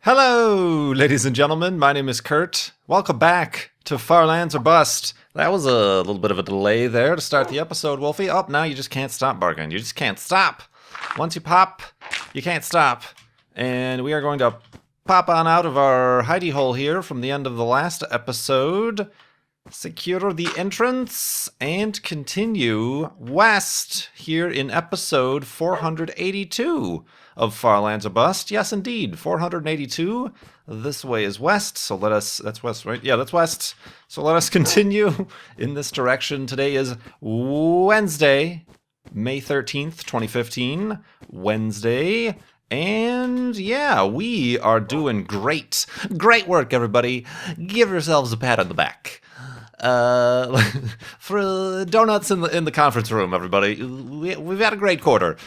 Hello, ladies and gentlemen. My name is Kurt. Welcome back to Far Lands or Bust. That was a little bit of a delay there to start the episode, Wolfie. Oh, now you just can't stop barking. You just can't stop. Once you pop, you can't stop. And we are going to pop on out of our hidey hole here from the end of the last episode, secure the entrance, and continue west here in episode 482 of Far Lands or Bust. Yes, indeed, 482. This way is west, so let us... That's west, right? Yeah, that's west. So let us continue in this direction. Today is Wednesday, May 13th, 2015. Wednesday. And yeah, we are doing great. Great work, everybody. Give yourselves a pat on the back. For donuts in the conference room, everybody. We've had a great quarter.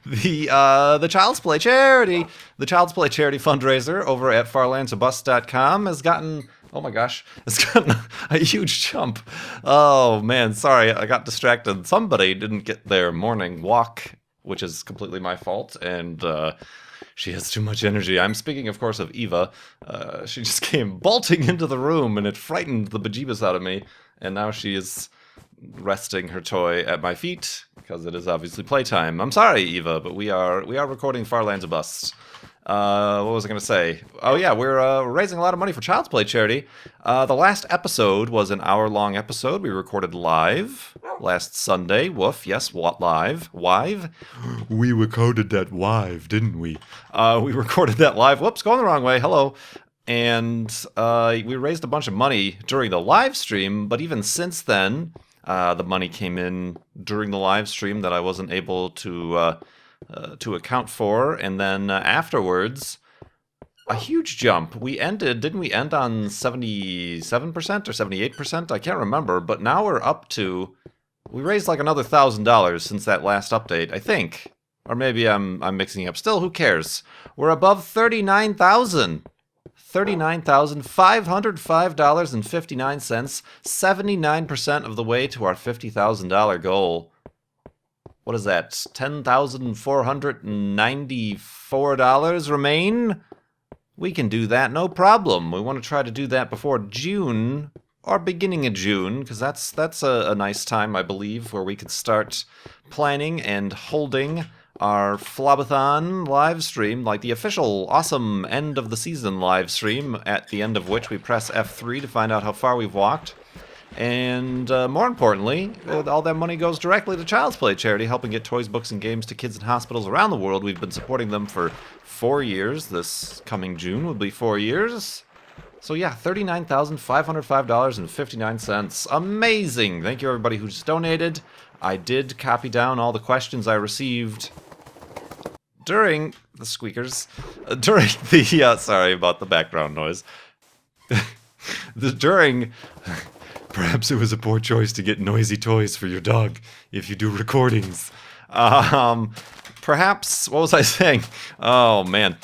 The Child's Play charity, fundraiser over at farlandsorbust.com has gotten, oh my gosh, it's gotten a huge jump. Oh man, sorry, I got distracted. Somebody didn't get their morning walk, which is completely my fault, and she has too much energy. I'm speaking, of course, of Eva. She just came bolting into the room, and it frightened the bejeebus out of me. And now she is resting her toy at my feet, because it is obviously playtime. I'm sorry, Eva, but we are recording Far Lands or Bust. What was I going to say? Oh yeah, we're raising a lot of money for Child's Play charity. The last episode was an hour-long episode. We recorded live last Sunday. Woof, yes, what live? Wive? We recorded that live, didn't we? We recorded that live. Whoops, going the wrong way. Hello. And we raised a bunch of money during the live stream, but even since then, the money came in during the live stream that I wasn't able to account for, and then afterwards, a huge jump. Didn't we end on 77% or 78%? I can't remember, but now we're up to, we raised like another $1,000 since that last update, I think. Or maybe I'm mixing up. Still, who cares? We're above 39,000. $39,505.59, 79% of the way to our $50,000 goal. What is that? $10,494 remain? We can do that, no problem. We want to try to do that before June, or beginning of June, because that's a nice time, I believe, where we could start planning and holding our Flobathon live stream, like the official awesome end of the season live stream, at the end of which we press F3 to find out how far we've walked. And more importantly, all that money goes directly to Child's Play charity, helping get toys, books, and games to kids in hospitals around the world. We've been supporting them for 4 years. This coming June will be 4 years. So yeah, $39,505.59. Amazing! Thank you everybody who's donated. I did copy down all the questions I received during the squeakers, during the, sorry about the background noise. Perhaps it was a poor choice to get noisy toys for your dog if you do recordings. Perhaps, what was I saying? Oh, man.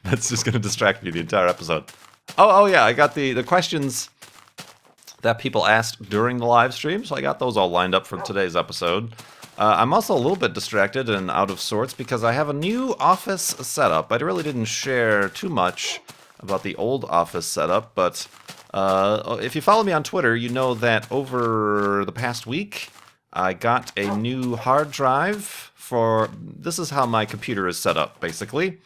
That's just going to distract me the entire episode. Oh yeah, I got the questions that people asked during the live stream, so I got those all lined up for today's episode. I'm also a little bit distracted and out of sorts because I have a new office setup. I really didn't share too much about the old office setup, but if you follow me on Twitter, you know that over the past week, I got a new hard drive for... This is how my computer is set up, basically.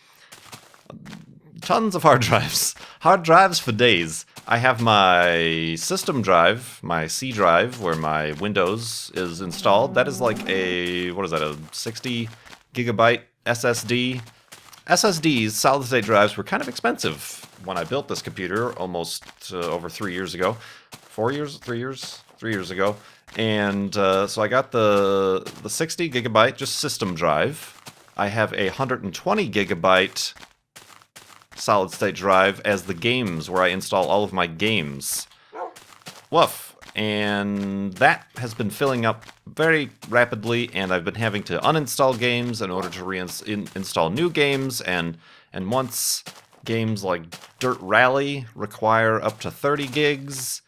Tons of hard drives. Hard drives for days. I have my system drive, my C drive, where my Windows is installed. That is like a, what is that, a 60 gigabyte SSD. SSDs, solid state drives, were kind of expensive when I built this computer almost over 3 years ago. 4 years? 3 years? 3 years ago. And so I got the 60 gigabyte just system drive. I have a 120 gigabyte solid state drive as the games, where I install all of my games. Woof. And that has been filling up very rapidly, and I've been having to uninstall games in order to install new games, and once games like Dirt Rally require up to 30 gigs,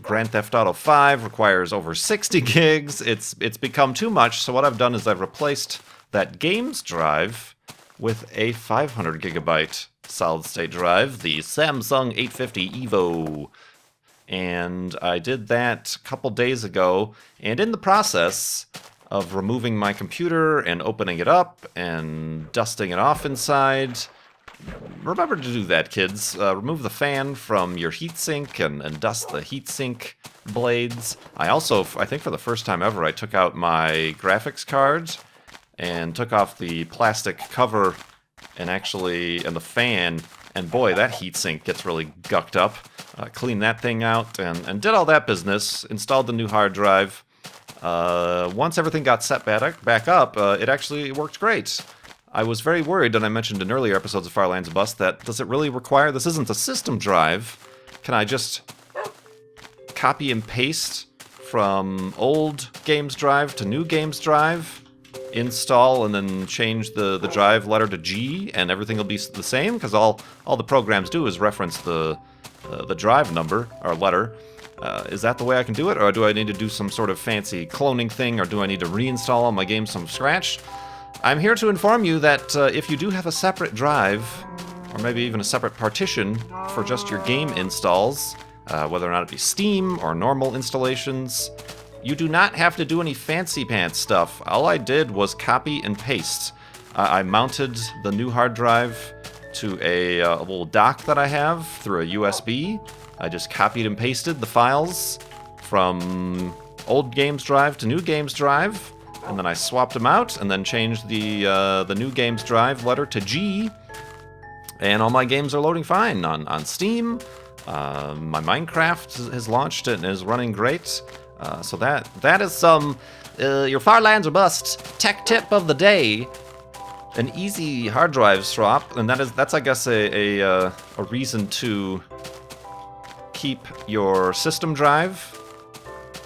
Grand Theft Auto 5 requires over 60 gigs, it's become too much, so what I've done is I've replaced that games drive with a 500 gigabyte solid-state drive, the Samsung 850 EVO. And I did that a couple days ago, and in the process of removing my computer and opening it up and dusting it off inside, remember to do that, kids. Remove the fan from your heatsink and dust the heatsink blades. I think for the first time ever, I took out my graphics card and took off the plastic cover and the fan, and boy, that heatsink gets really gucked up. Cleaned that thing out and did all that business, installed the new hard drive. Once everything got set back up, it actually worked great. I was very worried, and I mentioned in earlier episodes of Farlands Bust, that does it really require, this isn't a system drive, can I just copy and paste from old games drive to new games drive, install, and then change the drive letter to G, and everything will be the same? Because all the programs do is reference the drive number, or letter. Is that the way I can do it, or do I need to do some sort of fancy cloning thing, or do I need to reinstall all my games from scratch? I'm here to inform you that if you do have a separate drive, or maybe even a separate partition for just your game installs, whether or not it be Steam or normal installations, you do not have to do any fancy pants stuff. All I did was copy and paste. I mounted the new hard drive to a little dock that I have through a USB. I just copied and pasted the files from old games drive to new games drive, and then I swapped them out, and then changed the new games drive letter to G, and all my games are loading fine on Steam. My Minecraft has launched and is running great. So that is some your Farlands or Bust tech tip of the day. An easy hard drive swap, and that's I guess a reason to keep your system drive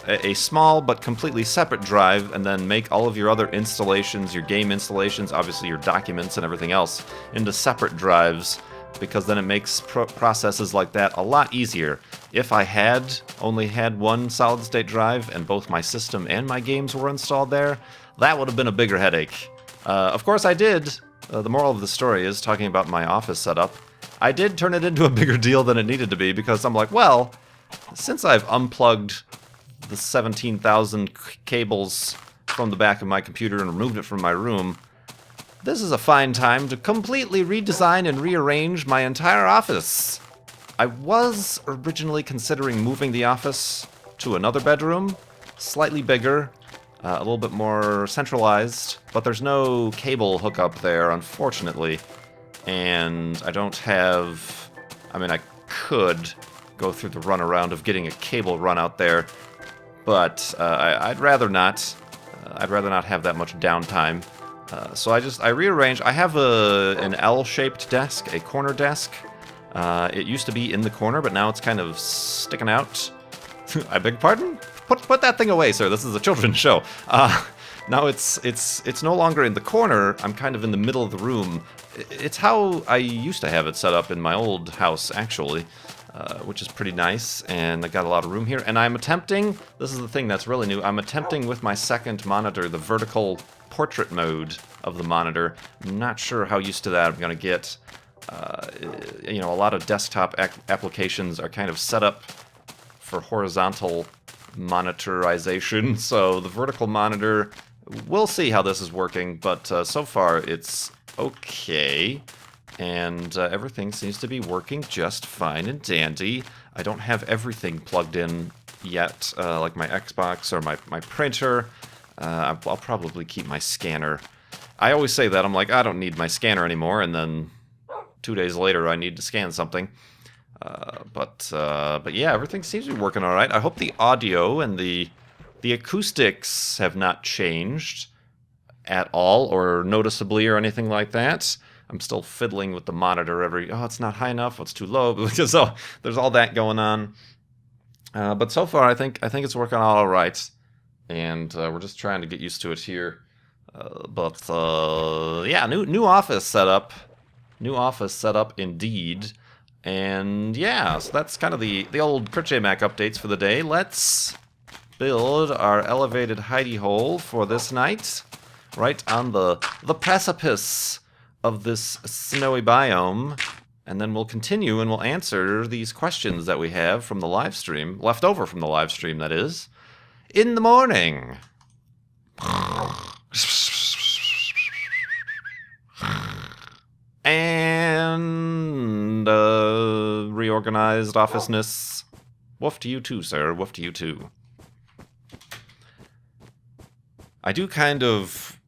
a small but completely separate drive, and then make all of your other installations, your game installations, obviously your documents and everything else, into separate drives, because then it makes processes like that a lot easier. If I had only had one solid-state drive and both my system and my games were installed there, that would have been a bigger headache. Of course I did. The moral of the story is, talking about my office setup, I did turn it into a bigger deal than it needed to be, because I'm like, well, since I've unplugged the 17,000 cables from the back of my computer and removed it from my room, this is a fine time to completely redesign and rearrange my entire office. I was originally considering moving the office to another bedroom, slightly bigger, a little bit more centralized, but there's no cable hookup there, unfortunately. And I don't have... I could go through the runaround of getting a cable run out there, but I'd rather not. I'd rather not have that much downtime. So I rearranged. I have an L-shaped desk, a corner desk. It used to be in the corner, but now it's kind of sticking out. I beg pardon? Put that thing away, sir. This is a children's show. Now it's no longer in the corner. I'm kind of in the middle of the room. It's how I used to have it set up in my old house, actually, which is pretty nice, and I got a lot of room here. And I'm attempting, this is the thing that's really new, I'm attempting with my second monitor, the vertical portrait mode of the monitor. I'm not sure how used to that I'm going to get. A lot of desktop applications are kind of set up for horizontal monitorization, so the vertical monitor, we'll see how this is working, but so far it's okay, and everything seems to be working just fine and dandy. I don't have everything plugged in yet, like my Xbox or my printer. I'll probably keep my scanner. I always say that, I'm like, I don't need my scanner anymore, and then 2 days later I need to scan something. But yeah, everything seems to be working all right. I hope the audio and the acoustics have not changed at all, or noticeably, or anything like that. I'm still fiddling with the monitor it's not high enough, it's too low, so there's all that going on. But so far, I think it's working out all right, and we're just trying to get used to it here. Yeah, new office setup. New office setup indeed. And yeah, so that's kind of the old KurtJMac updates for the day. Let's build our elevated hidey hole for this night, right on the precipice of this snowy biome, and then we'll continue and we'll answer these questions that we have from the live stream, left over from the live stream, that is, in the morning. And reorganized officeness. Woof to you too, sir. Woof to you too. I do kind of,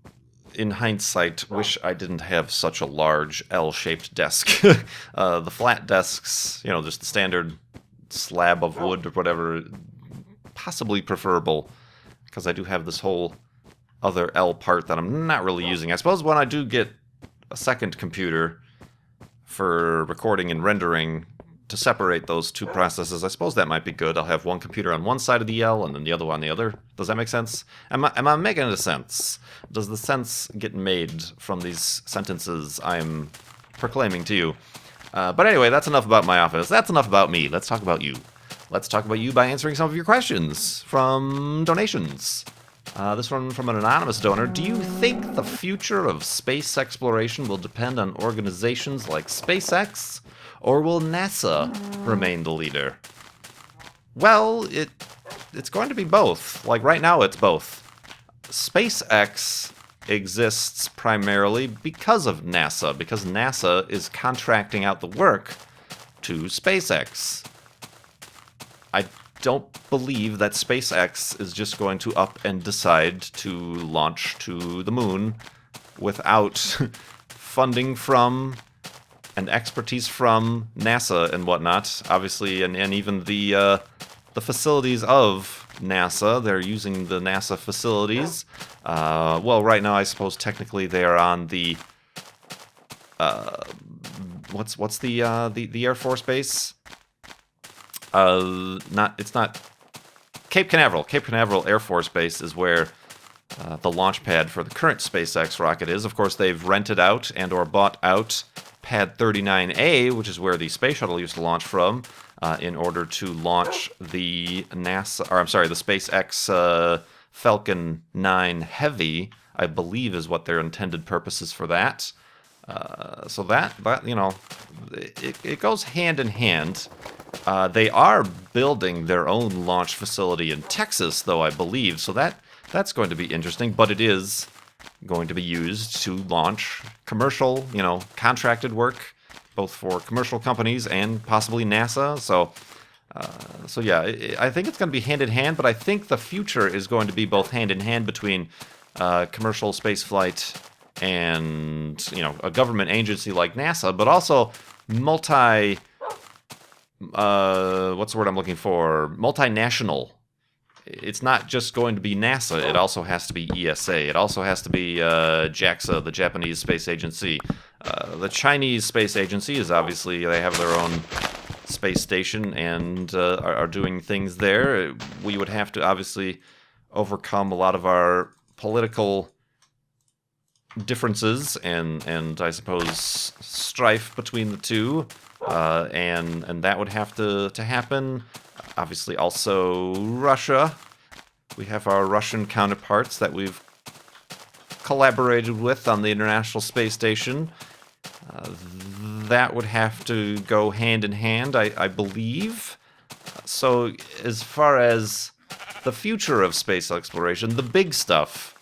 in hindsight, wish I didn't have such a large L-shaped desk. The flat desks, just the standard slab of wood or whatever, possibly preferable, because I do have this whole other L part that I'm not really using. I suppose when I do get a second computer for recording and rendering to separate those two processes, I suppose that might be good. I'll have one computer on one side of the L and then the other one on the other. Does that make sense? Am I making a sense? Does the sense get made from these sentences I'm proclaiming to you? But anyway, that's enough about my office. That's enough about me. Let's talk about you. Let's talk about you by answering some of your questions from donations. This one from an anonymous donor. Do you think the future of space exploration will depend on organizations like SpaceX, or will NASA remain the leader? Well, it's going to be both. Like right now, it's both. SpaceX exists primarily because of NASA, because NASA is contracting out the work to SpaceX. I don't believe that SpaceX is just going to up and decide to launch to the moon without funding from and expertise from NASA and whatnot. Obviously, and even the facilities of NASA. They're using the NASA facilities. Well, right now, I suppose technically they are on the what's the Air Force base? It's not Cape Canaveral. Cape Canaveral Air Force Base is where the launch pad for the current SpaceX rocket is. Of course, they've rented out and or bought out Pad 39A, which is where the space shuttle used to launch from, in order to launch the the SpaceX Falcon 9 Heavy, I believe, is what their intended purpose is for that. So that it goes hand in hand. They are building their own launch facility in Texas, though, I believe. So that's going to be interesting, but it is going to be used to launch commercial, contracted work, both for commercial companies and possibly NASA. So yeah, I think it's going to be hand in hand, but I think the future is going to be both hand in hand between commercial spaceflight and a government agency like NASA, but also what's the word I'm looking for? Multinational. It's not just going to be NASA. It also has to be ESA. It also has to be JAXA, the Japanese Space Agency. The Chinese Space Agency is obviously, they have their own space station and are doing things there. We would have to obviously overcome a lot of our political differences and I suppose strife between the two, and that would have to happen. Obviously, also Russia. We have our Russian counterparts that we've collaborated with on the International Space Station. That would have to go hand in hand, I believe. So, as far as the future of space exploration, the big stuff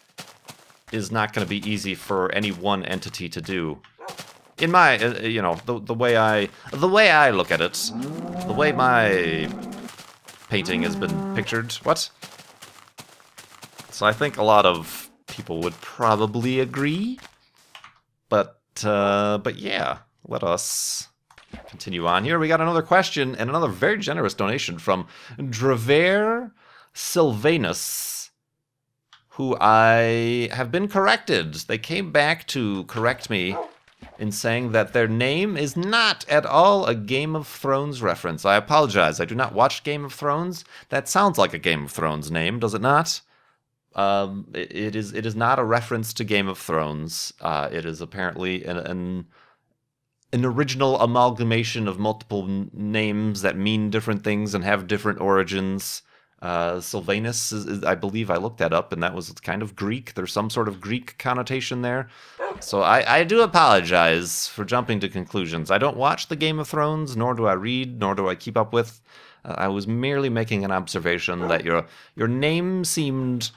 is not going to be easy for any one entity to do. In my, the way I look at it, the way my painting has been pictured. What? So I think a lot of people would probably agree, but yeah, let us continue on here. We got another question and another very generous donation from Drever Sylvanus, who I have been corrected. They came back to correct me in saying that their name is not at all a Game of Thrones reference. I apologize. I do not watch Game of Thrones. That sounds like a Game of Thrones name, does it not? It is not a reference to Game of Thrones. It is apparently an original amalgamation of multiple names that mean different things and have different origins. Sylvanus, I believe I looked that up, and that was kind of Greek. There's some sort of Greek connotation there. So I do apologize for jumping to conclusions. I don't watch the Game of Thrones, nor do I read, nor do I keep up with. I was merely making an observation that your name seemed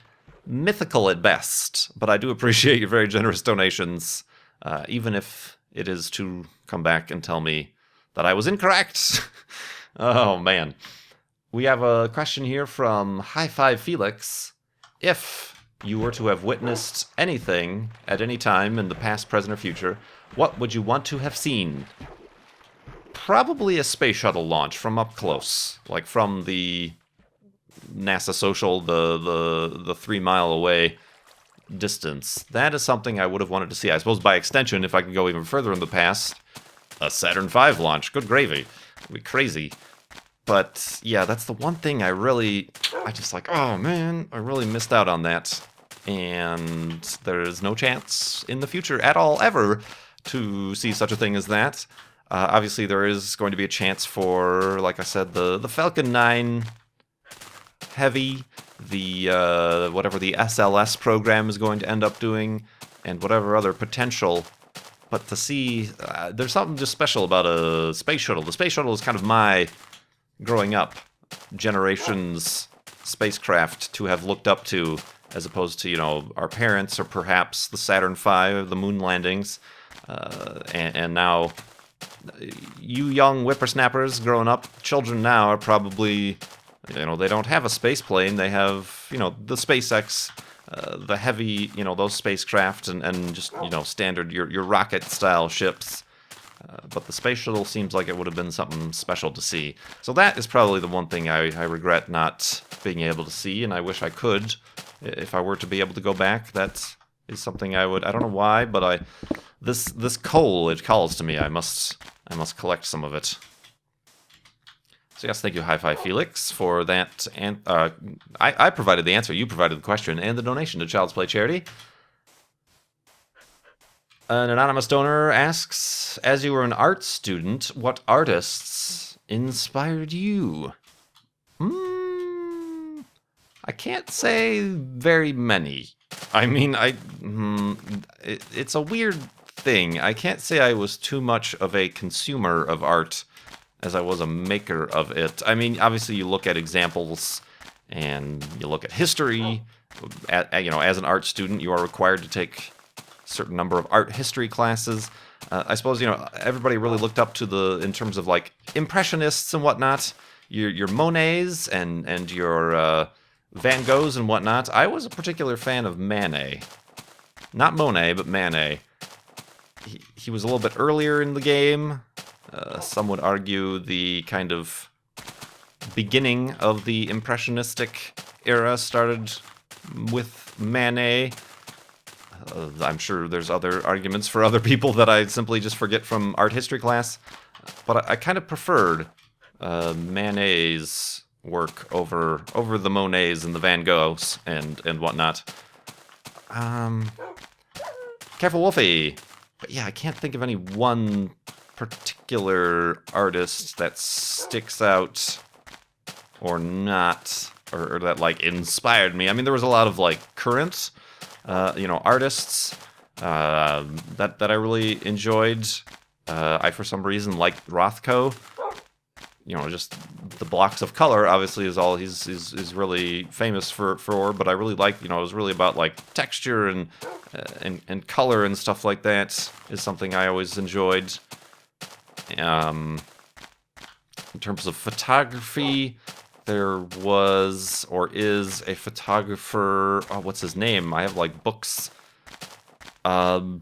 mythical at best, but I do appreciate your very generous donations, even if it is to come back and tell me that I was incorrect. Oh, man. We have a question here from High Five Felix. If you were to have witnessed anything at any time in the past, present, or future, what would you want to have seen? Probably a space shuttle launch from up close, like from the NASA social, the 3 mile away distance. That is something I would have wanted to see. I suppose by extension, if I could go even further in the past, a Saturn V launch. Good gravy. It'd be crazy. But yeah, that's the one thing I just like, oh man, I really missed out on that. And there's no chance in the future at all, ever, to see such a thing as that. Obviously, there is going to be a chance for, like I said, the Falcon 9 Heavy, the whatever the SLS program is going to end up doing, and whatever other potential. But to see, there's something just special about a space shuttle. The space shuttle is kind of my, growing up, generation's spacecraft to have looked up to, as opposed to, our parents, or perhaps the Saturn V, the moon landings, and now you young whippersnappers growing up, children now are probably, they don't have a space plane. They have, the SpaceX, the heavy, those spacecraft and just, standard, your rocket-style ships. But the space shuttle seems like it would have been something special to see. So that is probably the one thing I regret not being able to see, and I wish I could. If I were to be able to go back, that is something I don't know why, but this coal, it calls to me. I must collect some of it. So yes, thank you, High Five Felix, for that. And I provided the answer, you provided the question, and the donation to Child's Play Charity. An anonymous donor asks, as you were an art student, what artists inspired you? I can't say very many. I mean, it's a weird thing. I can't say I was too much of a consumer of art as I was a maker of it. I mean, obviously you look at examples and you look at history. As an art student, you are required to take a certain number of art history classes. I suppose, everybody really looked up to in terms of like impressionists and whatnot, your Monets and your Van Goghs and whatnot. I was a particular fan of Manet. Not Monet, but Manet. He was a little bit earlier in the game. Some would argue the kind of beginning of the Impressionistic era started with Manet. I'm sure there's other arguments for other people that I simply just forget from art history class. But I kind of preferred Manet's work over the Monets and the Van Goghs and whatnot. Careful, Wolfie. But yeah, I can't think of any one particular artist that sticks out or not, or that like inspired me. I mean, there was a lot of like current, artists that I really enjoyed. I for some reason liked Rothko. Just the blocks of color obviously is all he's really famous for. But I really liked, it was really about like texture and color and stuff like that is something I always enjoyed. In terms of photography, there was or is a photographer. Oh, what's his name? I have like books. I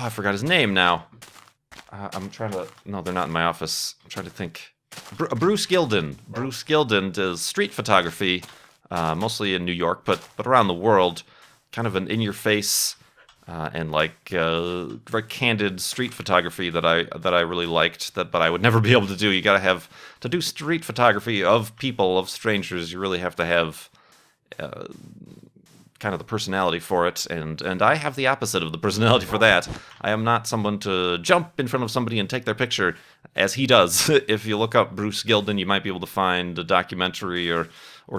forgot his name now. I'm trying to. No, they're not in my office. I'm trying to think. Bruce Gilden. Bruce Gilden does street photography, mostly in New York, but around the world. Kind of an in-your-face and like very candid street photography that I really liked. But I would never be able to do. You gotta have to do street photography of people, of strangers. You really have to have kind of the personality for it, and I have the opposite of the personality for that. I am not someone to jump in front of somebody and take their picture, as he does. If you look up Bruce Gilden, you might be able to find a documentary or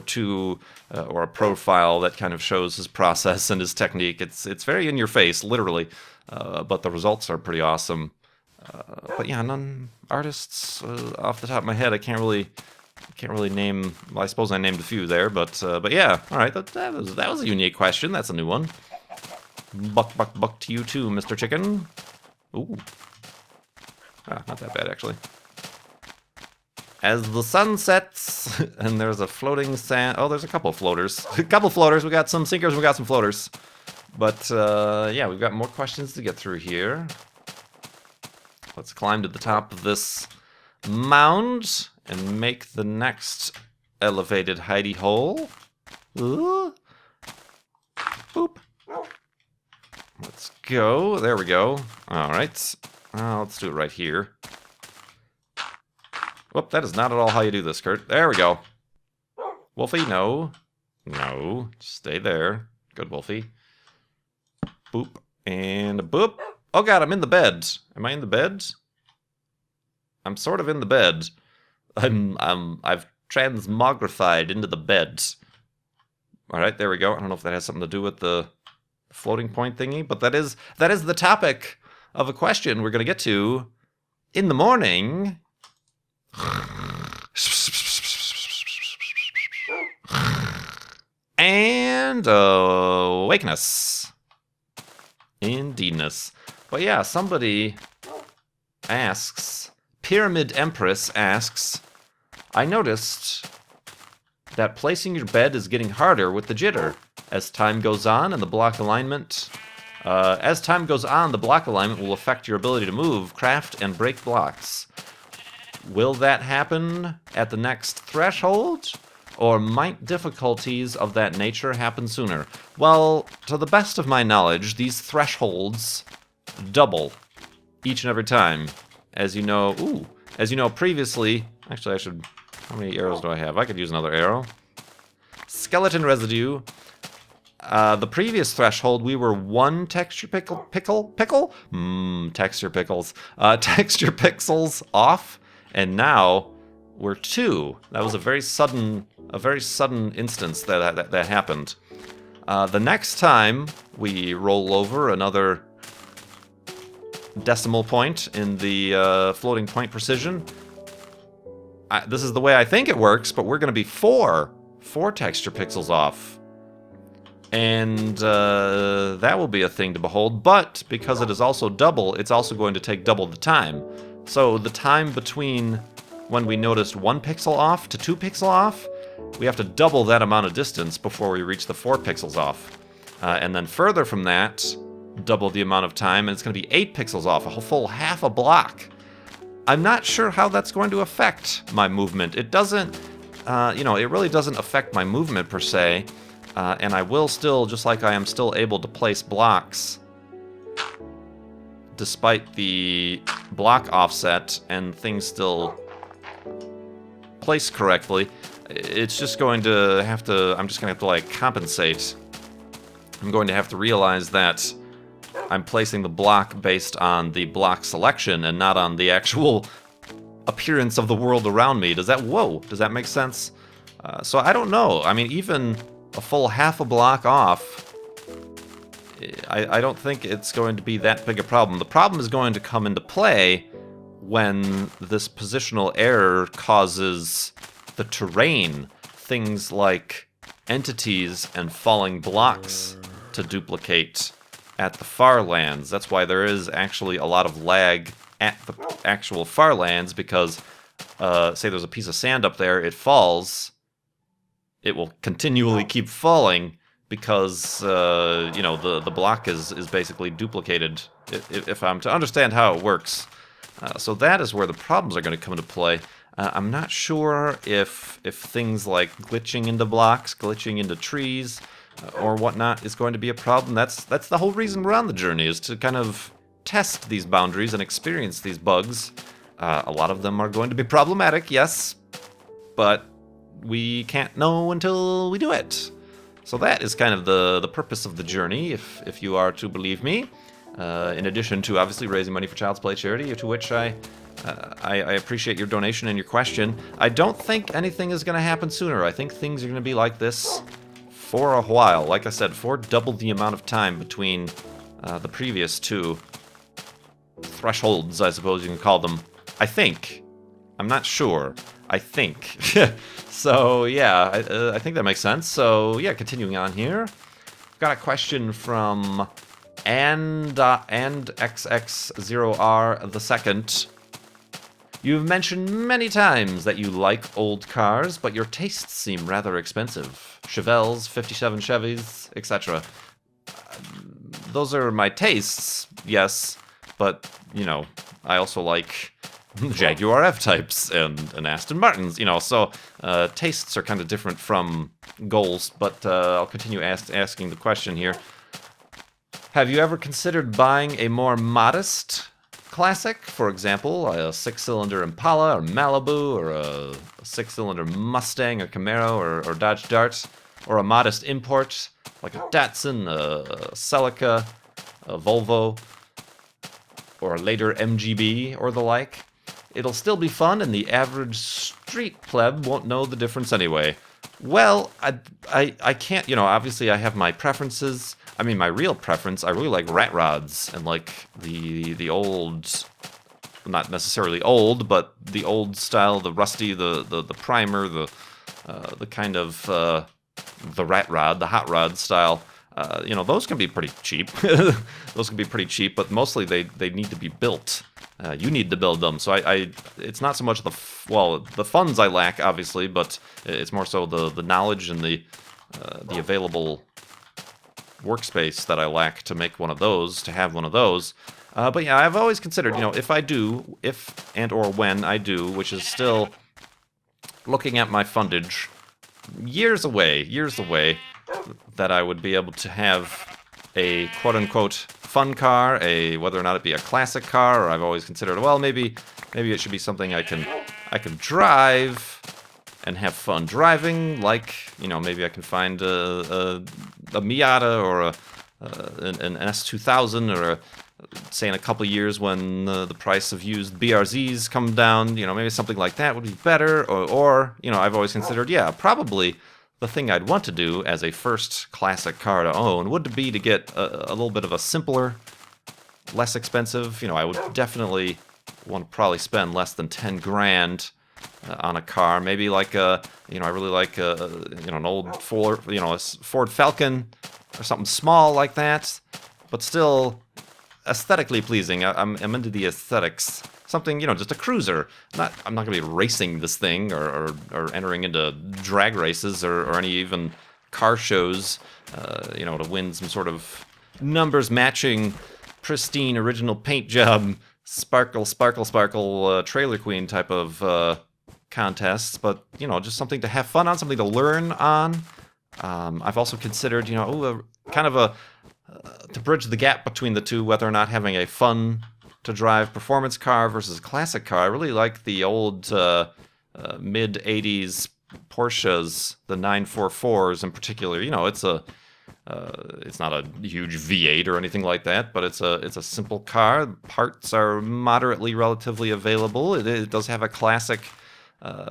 two, or a profile that kind of shows his process and his technique. It's very in your face, literally, but the results are pretty awesome. But yeah, none artists off the top of my head. I can't really name. Well, I suppose I named a few there, but yeah. All right, that was a unique question. That's a new one. Buck to you too, Mr. Chicken. Ooh, not that bad actually. As the sun sets, and there's a floating sand. Oh, there's a couple of floaters. A couple of floaters. We got some sinkers. We got some floaters. But yeah, we've got more questions to get through here. Let's climb to the top of this mound and make the next elevated hidey hole. Ooh. Boop. Let's go. There we go. All right. Let's do it right here. Whoop, that is not at all how you do this, Kurt. There we go. Wolfie, no. No. Stay there. Good, Wolfie. Boop. And a boop. Oh god, I'm in the bed. Am I in the bed? I'm sort of in the bed. I've transmogrified into the bed. Alright, there we go. I don't know if that has something to do with the floating point thingy, but that is the topic of a question we're gonna get to in the morning. And awakeness. Indeedness. But yeah, somebody asks, Pyramid Empress asks, I noticed that placing your bed is getting harder with the jitter as time goes on, and the block alignment. As time goes on, the block alignment will affect your ability to move, craft, and break blocks. Will that happen at the next threshold? Or might difficulties of that nature happen sooner? Well, to the best of my knowledge, these thresholds double each and every time. As you know, previously, actually how many arrows do I have? I could use another arrow. Skeleton residue. The previous threshold, we were 1 texture pickle? Texture pickles. Texture pixels off, and now we're 2. That was a very sudden instance that happened. The next time we roll over another decimal point in the floating point precision, this is the way I think it works, but we're going to be 4 texture pixels off. And that will be a thing to behold, but because it is also double, it's also going to take double the time. So the time between when we noticed 1 pixel off to 2 pixel off, we have to double that amount of distance before we reach the 4 pixels off. And then further from that, double the amount of time, and it's going to be 8 pixels off, a full half a block. I'm not sure how that's going to affect my movement. It doesn't, it really doesn't affect my movement per se, and I will still, just like I am still able to place blocks despite the block offset and things still place correctly. It's just going to have to, I'm just going to have to like compensate. I'm going to have to realize that I'm placing the block based on the block selection and not on the actual appearance of the world around me. Does that make sense? So I don't know. I mean, even a full half a block off, I don't think it's going to be that big a problem. The problem is going to come into play when this positional error causes the terrain, things like entities and falling blocks, to duplicate at the far lands. That's why there is actually a lot of lag at the actual far lands, because say there's a piece of sand up there, it falls, it will continually keep falling because the block is basically duplicated, if I'm to understand how it works. So that is where the problems are going to come into play. I'm not sure if things like glitching into blocks, glitching into trees, or whatnot is going to be a problem. That's the whole reason we're on the journey, is to kind of test these boundaries and experience these bugs. A lot of them are going to be problematic, yes, but we can't know until we do it. So that is kind of the purpose of the journey, if you are to believe me. In addition to obviously raising money for Child's Play charity, to which I appreciate your donation and your question. I don't think anything is going to happen sooner. I think things are going to be like this for a while. Like I said, for double the amount of time between the previous two thresholds, I suppose you can call them. I think. I'm not sure. I think. So, yeah, I think that makes sense. So, yeah, continuing on here. I've got a question from XX0R the second. You've mentioned many times that you like old cars, but your tastes seem rather expensive. Chevelles, 57 Chevys, etc. Those are my tastes, yes, but, you know, I also like Jaguar F-Types and Aston Martins, you know, so tastes are kind of different from goals, but I'll continue asking the question here. Have you ever considered buying a more modest classic? For example, a 6-cylinder Impala or Malibu, or a 6-cylinder Mustang or Camaro or Dodge Dart, or a modest import like a Datsun, a Celica, a Volvo, or a later MGB or the like? It'll still be fun, and the average street pleb won't know the difference anyway. Well, I can't, you know, obviously I have my preferences. I mean, my real preference, I really like rat rods, and like the old, not necessarily old, but the old style, the rusty, the primer, the kind of, the rat rod, the hot rod style. You know, those can be pretty cheap. Those can be pretty cheap, but mostly they need to be built. You need to build them. So it's not so much the funds I lack, obviously, but it's more so the knowledge and the available workspace that I lack to make one of those, to have one of those. But yeah, I've always considered, you know, if and or when I do, which is still looking at my fundage, years away, that I would be able to have a quote-unquote fun car, whether or not it be a classic car, or I've always considered, well, maybe it should be something I can drive and have fun driving, like, you know, maybe I can find a Miata or an S2000, or say in a couple years when the price of used BRZs come down, you know, maybe something like that would be better, or you know, I've always considered, yeah, probably the thing I'd want to do as a first classic car to own would be to get a little bit of a simpler, less expensive, you know, I would definitely want to probably spend less than 10 grand on a car. Maybe like you know, I really like you know, an old Ford, you know, a Ford Falcon or something small like that, but still aesthetically pleasing. I'm into the aesthetics. Something, you know, just a cruiser. I'm not going to be racing this thing or entering into drag races or any even car shows, you know, to win some sort of numbers matching, pristine original paint job, sparkle trailer queen type of contests. But, you know, just something to have fun on, something to learn on. I've also considered, you know, to bridge the gap between the two, whether or not having a fun to drive performance car versus a classic car. I really like the old mid-80s Porsches, the 944s in particular. You know, it's not a huge V8 or anything like that, but it's a simple car. Parts are moderately relatively available. It does have a classic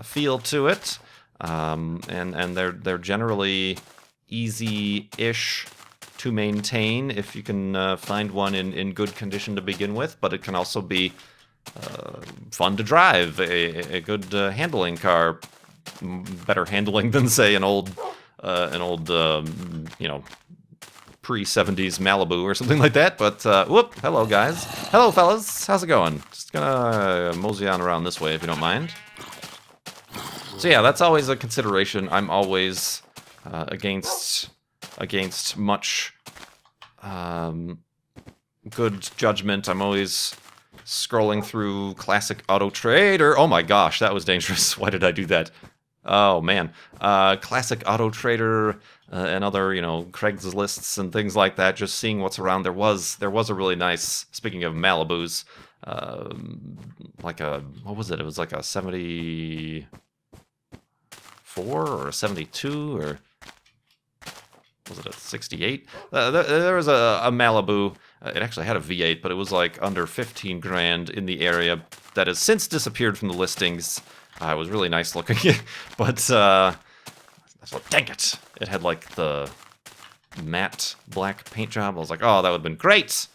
feel to it, and they're generally easy-ish to maintain if you can find one in good condition to begin with, but it can also be fun to drive, a good handling car, better handling than say an old you know, pre-70s Malibu or something like that. But whoop, hello guys, hello fellas, how's it going? Just gonna mosey on around this way if you don't mind. So yeah, that's always a consideration. I'm always against much good judgment. I'm always scrolling through classic Auto Trader. Oh my gosh, that was dangerous. Why did I do that? Oh man, classic Auto Trader and other, you know, Craigslist's and things like that. Just seeing what's around. There was a really nice. Speaking of Malibus, like a, what was it? It was like a 74 or a 72 or was it a 68? There was a Malibu. It actually had a V8, but it was like under 15 grand in the area. That has since disappeared from the listings. It was really nice looking, but dang it! It had like the matte black paint job. I was like, oh, that would have been great.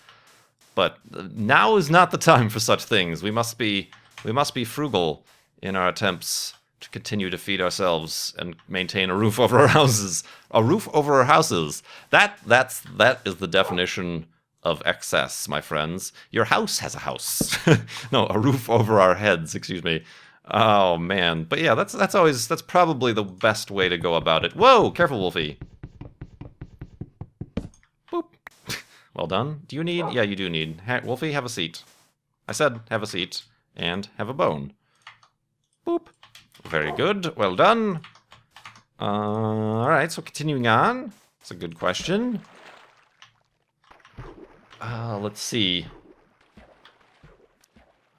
But now is not the time for such things. We must be frugal in our attempts to continue to feed ourselves and maintain a roof over our houses. A roof over our houses. That is the definition of excess, my friends. Your house has a house. No, a roof over our heads, excuse me. Oh man. But yeah, that's probably the best way to go about it. Whoa, careful, Wolfie. Boop. Well done. Do you need? Yeah, you do need. Wolfie, have a seat. I said have a seat and have a bone. Boop. Very good. Well done. All right, so continuing on. It's a good question. Let's see.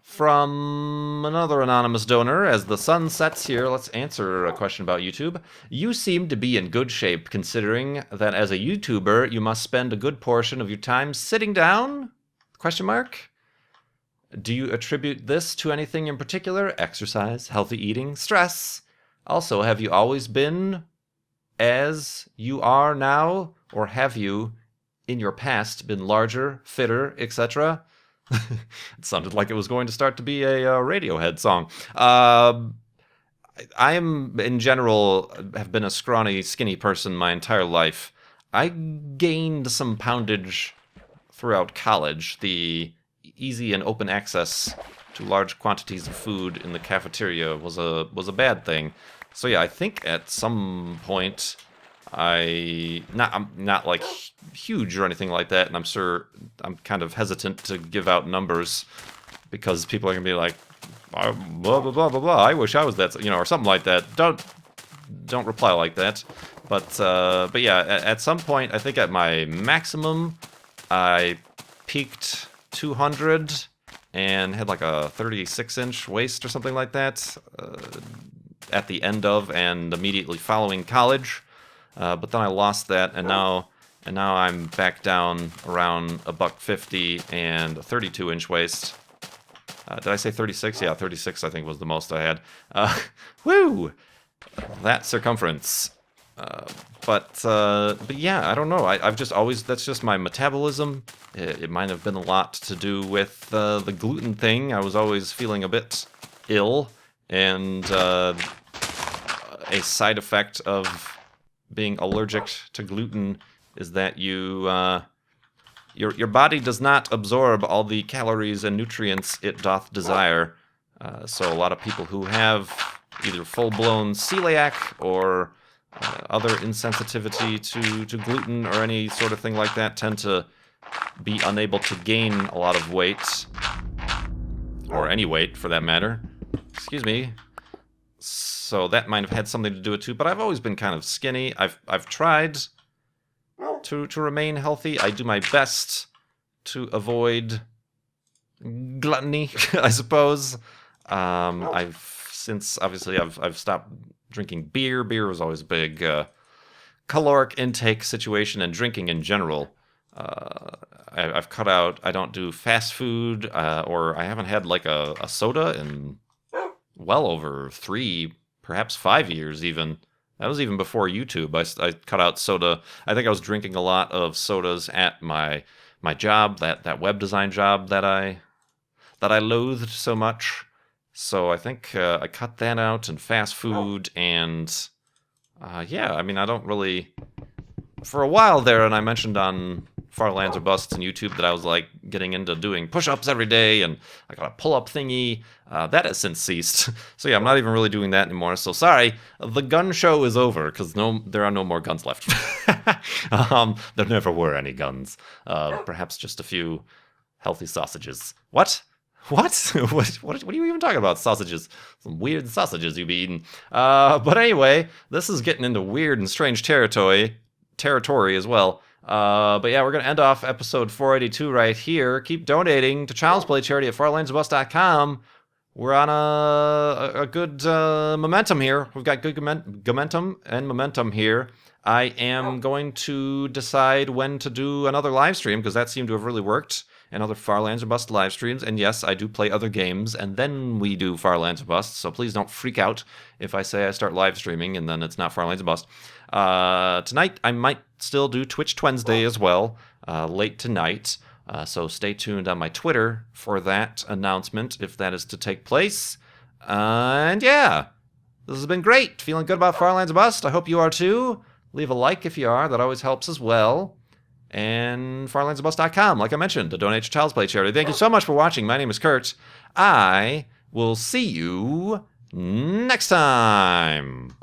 From another anonymous donor, as the sun sets here, let's answer a question about YouTube. You seem to be in good shape, considering that as a YouTuber, you must spend a good portion of your time sitting down? Question mark. Do you attribute this to anything in particular? Exercise, healthy eating, stress? Also, have you always been as you are now, or have you, in your past, been larger, fitter, etc.? It sounded like it was going to start to be a Radiohead song. I'm, in general, have been a scrawny, skinny person my entire life. I gained some poundage throughout college. The easy and open access to large quantities of food in the cafeteria was a bad thing. So yeah, I think at some point I'm not like huge or anything like that, and I'm sure I'm kind of hesitant to give out numbers because people are gonna be like, blah blah blah blah blah. I wish I was that, or something like that. Don't reply like that. But yeah, at some point, I think at my maximum, I peaked 200 and had like a 36-inch waist or something like that at the end of and immediately following college. But then I lost that, and now I'm back down around $150 and a 32-inch waist. Did I say 36? Yeah, 36 I think was the most I had. Woo! That circumference. But yeah, I don't know. I've just always, that's just my metabolism. It might have been a lot to do with the gluten thing. I was always feeling a bit ill, and a side effect of being allergic to gluten is that your body does not absorb all the calories and nutrients it doth desire. So a lot of people who have either full-blown celiac or other insensitivity to gluten or any sort of thing like that tend to be unable to gain a lot of weight, or any weight for that matter. Excuse me. So that might have had something to do with it too, but I've always been kind of skinny. I've tried to remain healthy. I do my best to avoid gluttony, I suppose. Since obviously I've stopped drinking beer. Beer was always a big caloric intake situation, and drinking in general. I've cut out. I don't do fast food, or I haven't had like a soda in well over 3, perhaps 5 years even. That was even before YouTube. I cut out soda. I think I was drinking a lot of sodas at my job, that web design job that I loathed so much. So I think I cut that out, and fast food, and yeah, I mean, I don't really, for a while there, and I mentioned on Far Lands or Busts and YouTube that I was like getting into doing push-ups every day, and I got a pull-up thingy. That has since ceased. So yeah, I'm not even really doing that anymore. So sorry, the gun show is over, because there are no more guns left. There never were any guns. Perhaps just a few healthy sausages. What? What are you even talking about? Sausages. Some weird sausages you be eating. But anyway, this is getting into weird and strange territory as well. But yeah, we're going to end off episode 482 right here. Keep donating to Child's Play Charity at farlandsbus.com. We're on a good momentum here. We've got good momentum here. I am going to decide when to do another live stream, because that seemed to have really worked, and other Far Lands or Bust live streams. And yes, I do play other games, and then we do Far Lands or Bust, so please don't freak out if I say I start live streaming and then it's not Far Lands or Bust. Tonight, I might still do Twitch Wednesday as well, late tonight. So stay tuned on my Twitter for that announcement, if that is to take place. And yeah, this has been great. Feeling good about Far Lands or Bust. I hope you are too. Leave a like if you are. That always helps as well. And farlandsorbust.com, like I mentioned, to donate to Child's Play charity. Thank you so much for watching. My name is Kurt. I will see you next time.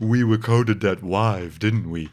We recorded that live, didn't we?